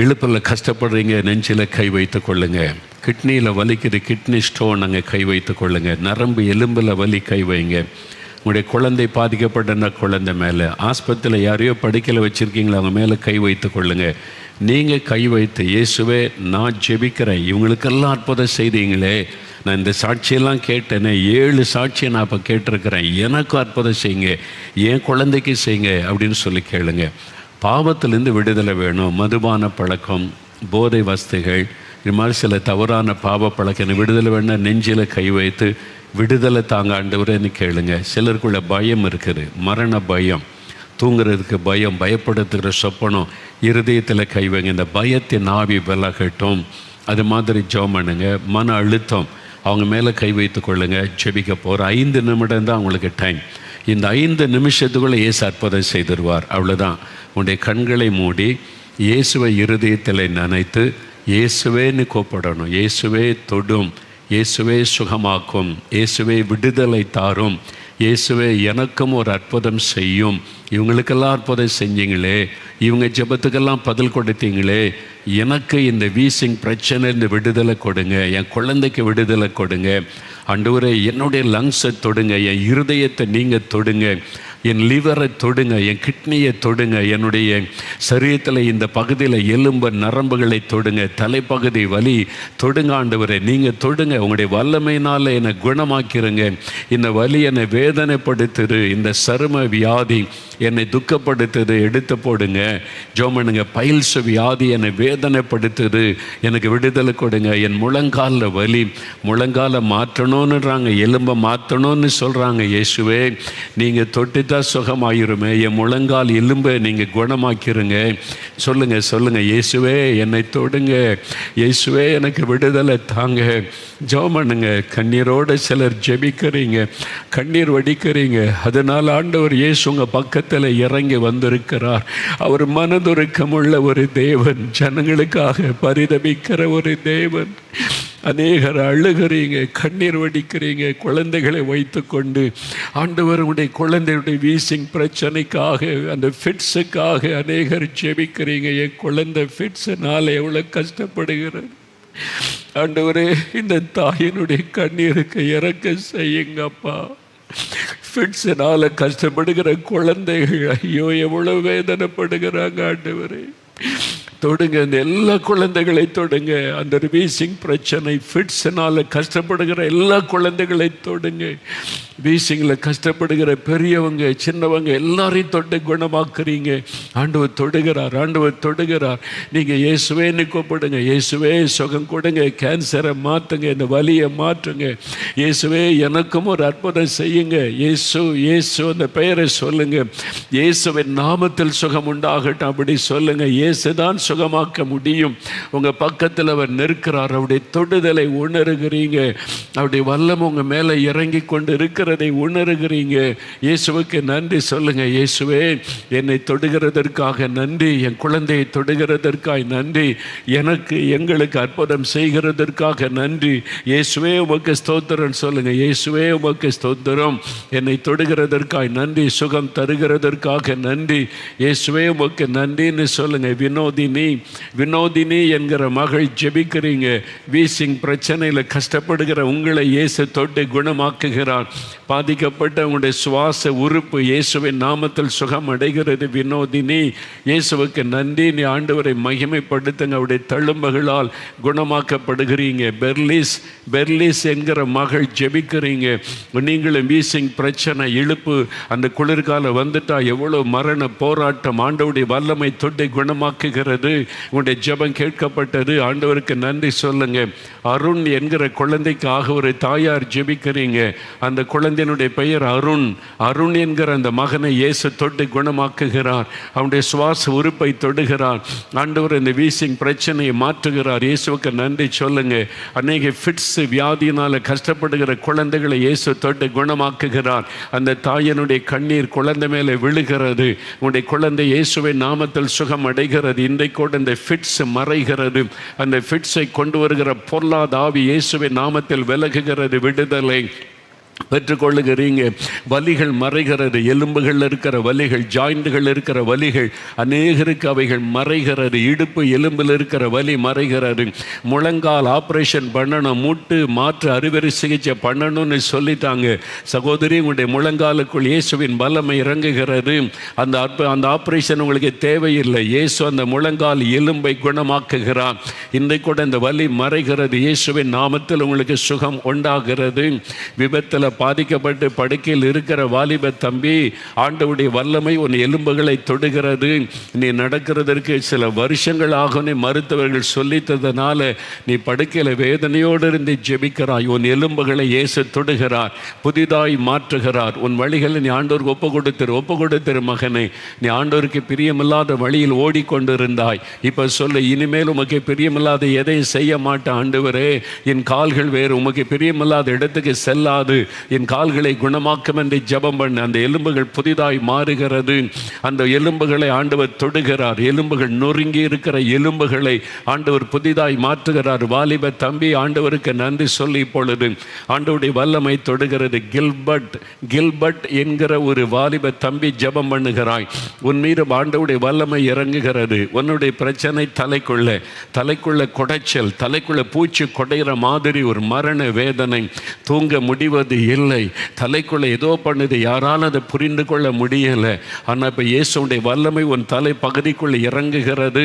இழுப்பில் கஷ்டப்படுறீங்க, நெஞ்சில் கை வைத்து கொள்ளுங்க. கிட்னியில் வலிக்குது, கிட்னி ஸ்டோன், அங்கே கை வைத்து கொள்ளுங்க. நரம்பு எலும்பில் வலி, கை வைங்க. உங்களுடைய குழந்தை பாதிக்கப்பட்ட குழந்தை மேலே, ஆஸ்பத்திரியில் யாரையோ படிக்கல வச்சுருக்கீங்களா, அவங்க மேலே கை வைத்து கொள்ளுங்க. நீங்கள் கை வைத்து, இயேசுவே நான் ஜெபிக்கிறேன், இவங்களுக்கெல்லாம் அற்புதம் செய்தீங்களே, நான் இந்த சாட்சியெல்லாம் கேட்டேனே, 7 சாட்சியை நான் இப்போ கேட்டிருக்கிறேன், எனக்கும் அற்புதம் செய்யுங்க, என் குழந்தைக்கு செய்யுங்க அப்படின்னு சொல்லி கேளுங்க. பாவத்திலேருந்து விடுதலை வேணும். மதுபான பழக்கம், போதை வஸ்துகள், இது மாதிரி சில தவறான பாவ பழக்கம் விடுதலை வேணால் நெஞ்சில் கை வைத்து விடுதலை தாங்க ஆண்டவரேன்னு கேளுங்க. சிலருக்குள்ள பயம் இருக்குது, மரண பயம், தூங்குறதுக்கு பயம், பயப்படுத்துகிற சொப்பனம், இருதயத்தில் கை வைங்க. இந்த பயத்தின் ஆவி விலகட்டும். அது மாதிரி ஜெபம் பண்ணுங்க. மன அழுத்தம், அவங்க மேலே கை வைத்து கொள்ளுங்க. ஜெபிக்க போகிற 5 நிமிடம் தான் அவங்களுக்கு டைம். இந்த 5 நிமிஷத்துக்குள்ளே இயேசு அற்புதம் செய்திருவார். அவ்வளோதான். உன்னுடைய கண்களை மூடி இயேசுவை இருதயத்தில் நினைத்து இயேசுவேன்னு கூப்பிடணும். இயேசுவே தொடும், இயேசுவே சுகமாக்கும், இயேசுவே விடுதலை தாரும், இயேசுவே எனக்கும் ஒரு அற்புதம் செய்யும். இவங்களுக்கெல்லாம் அற்புதம் செஞ்சீங்களே, இவங்க ஜெபத்துக்கெல்லாம் பதில் கொடுத்தீங்களே, எனக்கு இந்த வீசிங் பிரச்சனை இந்த விடுதலை கொடுங்க, என் குழந்தைக்கு விடுதலை கொடுங்க ஆண்டவரே, என்னுடைய லங்ஸை தொடுங்க, என் இருதயத்தை நீங்கள் தொடுங்க, என் லிவரை தொடுங்க, என் கிட்னியை தொடுங்க, என்னுடைய சரீரத்தில் இந்த பகுதியில் எலும்பு நரம்புகளை தொடுங்க, தலைப்பகுதி வலி தொடுங்க ஆண்டவரே, நீங்கள் தொடுங்க. உங்களுடைய வல்லமையினால் என்னை குணமாக்கிருங்க. இந்த வலி என்னை வேதனைப்படுத்துது, இந்த சரும வியாதி என்னை துக்கப்படுத்துது, எடுத்து போடுங்க. ஜோமனுங்க, பைல்ஸ் வியாதி என்னை வேதனைப்படுத்துது, எனக்கு விடுதலை கொடுங்க. என் முழங்காலில் வலி, முழங்கால மாற்றணுன்னுறாங்க, எலும்பை மாற்றணும்னு சொல்கிறாங்க. இயேசுவே நீங்கள் தொட்டு தொட்டுட்டா சுகமாயிருமே, என் முழங்கால் எலும்பை நீங்கள் குணமாக்கிருங்க. சொல்லுங்கள், இயேசுவே என்னை தொடுங்க, இயேசுவே எனக்கு விடுதலை தாங்க. ஜெபம் பண்ணுங்க. கண்ணீரோடு சிலர் ஜெபிக்கிறீங்க, கண்ணீர் வடிக்கிறீங்க. அதனால் ஆண்டவர் இயேசு உங்கள் பக்கத்தில் இறங்கி வந்திருக்கிறார். அவர் மனதுருக்கமுள்ள ஒரு தேவன், ஜனங்களுக்காக பரிதபிக்கிற ஒரு தேவன். அநேகர் அழுகிறீங்க, கண்ணீர் வடிக்கிறீங்க, குழந்தைகளை வைத்து கொண்டு. ஆண்டவருடைய குழந்தையுடைய வீசிங் பிரச்சனைக்காக, அந்த ஃபிட்ஸுக்காக அநேகர் ஜெபிக்கிறீங்க. என் குழந்தை ஃபிட்ஸுனால எவ்வளோ கஷ்டப்படுகிறது. ஆண்டவரே, இந்த தாயினுடைய கண்ணீருக்கு இறக்க செய்யுங்கப்பா. ஃபிட்ஸுனால கஷ்டப்படுகிற குழந்தைகள் ஐயோ எவ்வளோ வேதனைப்படுகிறாங்க. ஆண்டவரே தொடுங்க, இந்த எல்லா குழந்தைகளை தொடுங்க. அந்த வீசிங் பிரச்சனை, ஃபிட்ஸ்னால கஷ்டப்படுகிற எல்லா குழந்தைகளை தொடுங்க. வீசிங்கில் கஷ்டப்படுகிற பெரியவங்க சின்னவங்க எல்லாரையும் தொட்டு குணமாக்குறீங்க. ஆண்டவர் தொடுகிறார். நீங்கள் இயேசுவேன்னு கூப்பிடுங்க. இயேசுவே சுகம் கொடுங்க, கேன்சரை மாற்றுங்க, இந்த வலியை மாற்றுங்க. இயேசுவே எனக்கும் ஒரு அற்புதம் செய்யுங்க. இயேசு அந்த பெயரை சொல்லுங்க. இயேசுவின் நாமத்தில் சுகம் உண்டாகட்டும் அப்படி சொல்லுங்க. இயேசு தான் சுகமாக்க முடியும். உங்கள் பக்கத்தில் அவர் நிற்கிறார். அவருடைய தொடுதலை உணர்கிறீங்க. அவருடைய வல்லம் உங்கள் மேலே இறங்கி கொண்டு இருக்கிறதை உணர்கிறீங்க. இயேசுவுக்கு நன்றி சொல்லுங்க. இயேசுவே என்னை தொடுகிறதற்காக நன்றி, என் குழந்தையை தொடுகிறதற்காக நன்றி, எங்களுக்கு அற்புதம் செய்கிறதற்காக நன்றி. இயேசுவே உமக்கு ஸ்தோத்திரம் சொல்லுங்க. இயேசுவே உமக்கு ஸ்தோத்திரம், என்னை தொடுகிறதற்காக நன்றி, சுகம் தருகிறதற்காக நன்றி. இயேசுவே உமக்கு நன்றின்னு சொல்லுங்க. வினோதினி என்கிற மகள் ஜெபிக்கிறீங்க. வீசிங் பிரச்சனையில் கஷ்டப்படுகிற உங்களை இயேசு தொட்டு குணமாக்குகிறார். பாதிக்கப்பட்ட உங்களுடைய சுவாச உறுப்பு இயேசுவின் நாமத்தில் சுகம் அடைகிறது. வினோதினி, இயேசுவுக்கு நன்றி. நீ ஆண்டவரை மகிமைப்படுத்துங்க. அவருடைய தழும்புகளால் குணமாக்கப்படுகிறீங்க. பெர்லிஸ் என்கிற மகள் ஜெபிக்கிறீங்க. நீங்களும் வீசிங் பிரச்சனை, இழுப்பு, அந்த குளிர்கால வந்துட்டா எவ்வளோ மரண போராட்டம், ஆண்டவருடைய வல்லமை தொட்டு குணமாக்குகிறது. உங்களுடைய ஜெபம் கேட்கப்பட்டது. ஆண்டவருக்கு நன்றி சொல்லுங்க. அருண் என்கிற குழந்தைக்காக ஒரு தாயார் ஜெபிக்கிறீங்க. அந்த குழந்தையினுடைய பெயர் அருண் என்கிற அந்த மகனை இயேசு தொட்டு குணமாக்குகிறார். அவனுடைய சுவாச உறுப்பை தொடுகிறார். ஆண்டவர் இந்த வீசிங் பிரச்சனையை மாற்றுகிறார். இயேசுவுக்கு நன்றி சொல்லுங்க. அநேக ஃபிட்ஸ் வியாதியினால் கஷ்டப்படுகிற குழந்தைகளை இயேசு தொட்டு குணமாக்குகிறார். அந்த தாயினுடைய கண்ணீர் குழந்தை மேலே விழுகிறது. உங்களுடைய குழந்தை இயேசுவின் நாமத்தில் சுகம் அடைகிறது. இன்றைக்கூட இந்த ஃபிட்ஸ் மறைகிறது. அந்த ஃபிட்ஸை கொண்டு வருகிற பொருளாதார ஆவி இயேசுவின் நாமத்தில் விலகுகிறது. விடுதலை பெற்றுக்கொள்ளுகிறீங்க. வலிகள் மறைகிறது. எலும்புகள் இருக்கிற வலிகள், ஜாயிண்டுகள் இருக்கிற வலிகள் அநேகருக்கு அவைகள் மறைகிறது. இடுப்பு எலும்பில் இருக்கிற வலி மறைகிறது. முழங்கால் ஆப்ரேஷன் பண்ணணும், மூட்டு மாற்று அறுவை சிகிச்சை பண்ணணும்னு சொல்லிட்டாங்க. சகோதரி, உங்களுடைய முழங்காலுக்குள் இயேசுவின் வல்லமை இறங்குகிறது. அந்த ஆப்ரேஷன் உங்களுக்கு தேவையில்லை. இயேசு அந்த முழங்கால் எலும்பை குணமாக்குகிறார். இன்றைக்கு கூட இந்த வலி மறைகிறது. இயேசுவின் நாமத்தில் உங்களுக்கு சுகம் உண்டாகிறது. விபத்தில் பாதிக்கப்பட்டு படுக்கையில் இருக்கிற வாலிப தம்பி, ஆண்டவருடைய வல்லமை உன் எலும்புகளை தொடுகிறது. நீ நடக்கிறதற்கு சில வருஷங்கள் ஆகும் மருத்துவர்கள் சொல்லித்ததுனால நீ படுக்கையில் வேதனையோடு இருந்து ஜெபிக்கிறாய். உன் எலும்புகளை இயேசு தொடுகிறார், புதிதாய் மாற்றுகிறார். உன் வழிகளை நீ ஆண்டவருக்கு ஒப்பு கொடுத்திரு மகனே. நீ ஆண்டவருக்கு பிரியமில்லாத வழியில் ஓடிக்கொண்டிருந்தாய். இப்போ சொல்ல, இனிமேல் உமக்கு பிரியமில்லாத எதையும் செய்ய மாட்டேன் ஆண்டவரே. என் கால்கள் வேறு உமக்கு பிரியமில்லாத இடத்துக்கு செல்லாது. என் கால்களை குணமாக்கும் என்று ஜெபம் பண்ண அந்த எலும்புகள் புதிதாய் மாறுகிறது. அந்த எலும்புகளை ஆண்டவர் தொடுகிறார். எலும்புகள் நொறுங்கி இருக்கிற எலும்புகளை ஆண்டவர் புதிதாய் மாற்றுகிறார். வாலிப தம்பி, ஆண்டவருக்கு நன்றி சொல்லி இப்பொழுது ஆண்டவருடைய வல்லமை தொடுகிறது. கில்பர்ட் என்கிற ஒரு வாலிப தம்பி ஜெபம் பண்ணுகிறாய். உன் மீது ஆண்டவருடைய வல்லமை இறங்குகிறது. உன்னுடைய பிரச்சனை தலைக்குள்ள குடைச்சல், தலைக்குள்ள பூச்சி கொடைகிற மாதிரி ஒரு மரண வேதனை, தூங்க முடிவது இல்லை. தலைக்குள்ள ஏதோ பண்ணுது, யாராலும் அதை புரிந்து கொள்ள முடியலை. ஆனால் இப்போ இயேசுடைய வல்லமை உன் தலை பகுதிக்குள்ள இறங்குகிறது.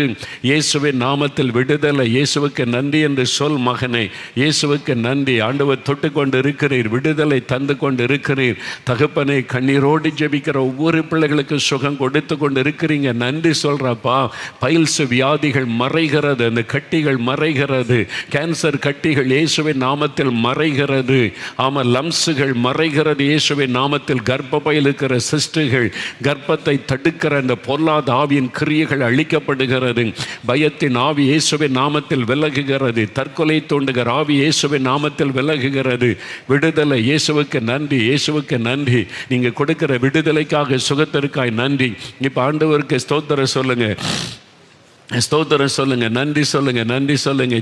இயேசுவின் நாமத்தில் விடுதலை. இயேசுவுக்கு நன்றி என்று சொல் மகனே. இயேசுவுக்கு நன்றி. ஆண்டவர் தொட்டு கொண்டு இருக்கிறீர், விடுதலை தந்து கொண்டு இருக்கிறீர். தகப்பனை, கண்ணீரோடு ஜெபிக்கிற ஒவ்வொரு பிள்ளைகளுக்கு சுகம் கொடுத்து கொண்டு இருக்கிறீங்க. நன்றி சொல்றப்பா. பைல்ஸ் வியாதிகள் மறைகிறது. அந்த கட்டிகள் மறைகிறது. கேன்சர் கட்டிகள் இயேசுவின் நாமத்தில் மறைகிறது. ஆமாம், லம்ஸ் பிசாசுகள் மறைகிறது இயேசுவின் நாமத்தில். கர்ப்பப்பையில் இருக்கிற சிஸ்டுகள், கர்ப்பத்தை தடுக்கிற அந்த பொல்லாத ஆவியின் கிரியைகள் அழிக்கப்படுகிறது. பயத்தின் ஆவி இயேசுவின் நாமத்தில் விலகுகிறது. தற்கொலை தூண்டுகிற ஆவி இயேசுவின் நாமத்தில் விலகுகிறது. விடுதலை. இயேசுவுக்கு நன்றி, இயேசுவுக்கு நன்றி. நீங்கள் கொடுக்கிற விடுதலைக்காக, சுகத்திற்காய் நன்றி. இப்போ ஆண்டவருக்கு ஸ்தோத்திரம் சொல்லுங்க, ஸ்தோத்திரம் சொல்லுங்க, நன்றி சொல்லுங்க, நன்றி சொல்லுங்க.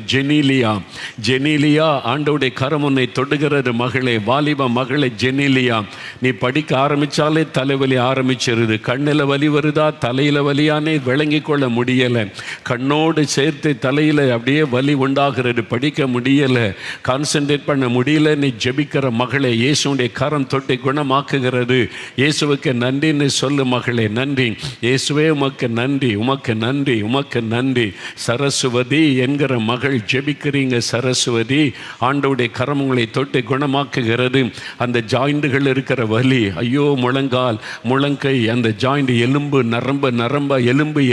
ஜெனீலியா, ஆண்டவருடைய கரம் உன்னை தொடுகிறது மகளே, வாலிப மகளே ஜெனீலியா. நீ படிக்க ஆரம்பித்தாலே தலைவலி ஆரம்பிச்சிருது. கண்ணில் வலி வருதா, தலையில் வலியானே விளங்கி கொள்ள முடியலை. கண்ணோடு சேர்த்து தலையில் அப்படியே வலி உண்டாகிறது, படிக்க முடியலை, கான்சன்ட்ரேட் பண்ண முடியல. நீ ஜெபிக்கிற மகளே, இயேசுடைய கரம் தொட்டு குணமாக்குகிறது. இயேசுவுக்கு நன்றின்னு சொல்லு மகளே, நன்றி இயேசுவே, உமக்கு நன்றி, உமக்கு நன்றி, உமக்கு நன்றி. சரஸ்வதி என்கிற மகள் ஜெபிக்கிறீங்க. சரஸ்வதி, ஆண்டவருடைய கரம் உங்களை தொட்டு குணமாக்குகிறது. அந்த ஜாயிண்டுகள் இருக்கிற வலி, ஐயோ முழங்கால், முழங்கை, அந்த ஜாயிண்ட், எலும்பு நரம்பா,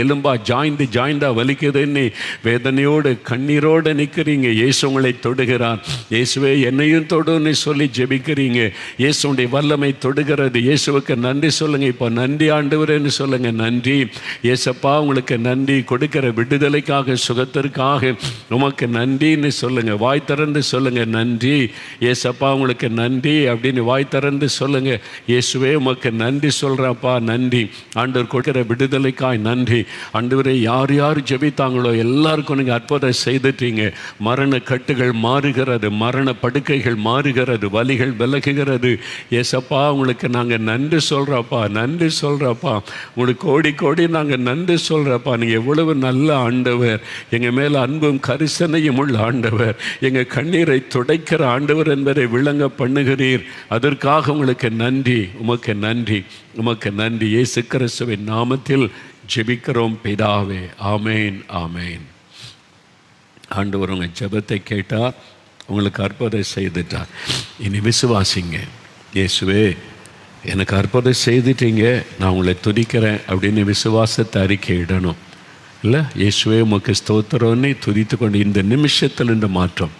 எலும்பா ஜாயிண்டா வலிக்குதுன்னு வேதனையோடு கண்ணீரோடு நிற்கிறீங்க. இயேசு உங்களை தொடுகிறார். இயேசுவே என்னையும் தொடுன்னு சொல்லி ஜெபிக்கிறீங்க. இயேசுடைய வல்லமை தொடுகிறது. இயேசுவுக்கு நன்றி சொல்லுங்க. இப்போ நன்றி ஆண்டவரேன்னு சொல்லுங்க. நன்றி இயேசப்பா, உங்களுக்கு நன்றி. கொடுக்கிற விடுதலைக்காக, சுகத்திற்காக உமக்கு நன்றின்னு சொல்லுங்க. வாய் திறந்து சொல்லுங்க, நன்றி இயேசப்பா, உங்களுக்கு நன்றி அப்படின்னு வாய் திறந்து சொல்லுங்க. இயேசுவே உமக்கு நன்றி சொல்கிறப்பா, நன்றி. ஆண்டவர் கொடுக்கிற விடுதலைக்காய் நன்றி. ஆண்டவரே, யார் யார் ஜெபித்தாங்களோ எல்லாருக்கும் நீங்கள் அற்புதம் செய்துட்டீங்க. மரண கட்டுகள் மாறுகிறது, மரண படுக்கைகள் மாறுகிறது, வலிகள் விலகுகிறது. இயேசப்பா, உங்களுக்கு நாங்கள் நன்றி சொல்கிறப்பா, நன்றி சொல்கிறப்பா. உங்களுக்கு கோடி கோடி நாங்கள் நன்றி சொல்கிறப்பா. நீங்கள் எவ்வளவு நல்ல ஆண்டவர், எங்கள் மேல் அன்பும் கரிசனையும் உள்ள ஆண்டவர், எங்கள் கண்ணீரை துடைக்கிற ஆண்டவர் என்பதை விளங்க பண்ணுகிறீர். அதற்காக உங்களுக்கு நன்றி, உமக்கு நன்றி, உமக்கு நன்றி. இயேசு கிறிஸ்துவின் நாமத்தில் ஜெபிக்கிறோம் பிதாவே, ஆமேன், ஆமேன். ஆண்டவர் உங்கள் ஜெபத்தை கேட்டார், உங்களுக்கு அற்புதம் செய்துட்டார். இனி விசுவாசிங்க. இயேசுவே எனக்கு அற்புதம் செய்துட்டீங்க, நான் உங்களை துதிக்கிறேன் அப்படின்னு விசுவாசத்தை அறிக்கையிடணும். இல்லை, இயேசுவே உமக்கு ஸ்தோத்திரம்னு துதித்து கொண்டு இந்த நிமிஷத்தில் இந்த மாற்றம்.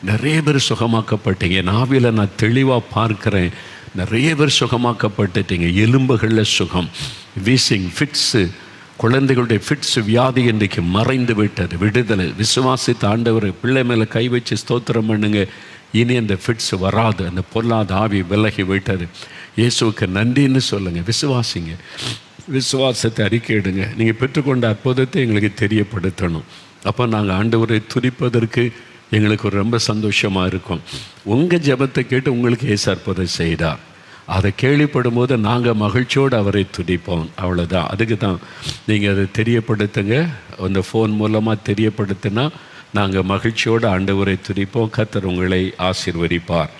நிறைய பேர் சுகமாக்கப்பட்டீங்க. நாவில நான் தெளிவாக பார்க்குறேன், நிறைய பேர் சுகமாக்கப்பட்டுட்டீங்க. எலும்புகளில் சுகம், வீசிங், ஃபிட்ஸு, குழந்தைகளுடைய ஃபிட்ஸு வியாதி இன்றைக்கு மறைந்து விட்டது. விடுதலை. விசுவாசித்த ஆண்டவர் பிள்ளை மேலே கை வச்சு ஸ்தோத்திரம் பண்ணுங்க. இனி அந்த ஃபிட்ஸ் வராது, அந்த பொல்லாத ஆவி விலகி விட்டது. இயேசுவுக்கு நன்றின்னு சொல்லுங்கள். விசுவாசிங்க, விசுவாசத்தை அறிக்கையிடுங்க. நீங்கள் பெற்றுக்கொண்ட அற்புதத்தை எங்களுக்கு தெரியப்படுத்தணும். அப்போ நாங்கள் ஆண்டவரை துதிப்பதற்கு எங்களுக்கு ரொம்ப சந்தோஷமாக இருக்கும். உங்கள் ஜெபத்தை கேட்டு உங்களுக்கு இயேசு அற்புதம் செய்தார். அதை கேள்விப்படும் போது நாங்கள் மகிழ்ச்சியோடு அவரை துதிப்போம். அவ்வளோதான். அதுக்கு தான் நீங்கள் அதை தெரியப்படுத்துங்க. அந்த ஃபோன் மூலமாக தெரியப்படுத்தினா நாங்கள் மகிழ்ச்சியோடு ஆண்டவரை துதிப்போம். கர்த்தர் உங்களை ஆசீர்வதிப்பார்.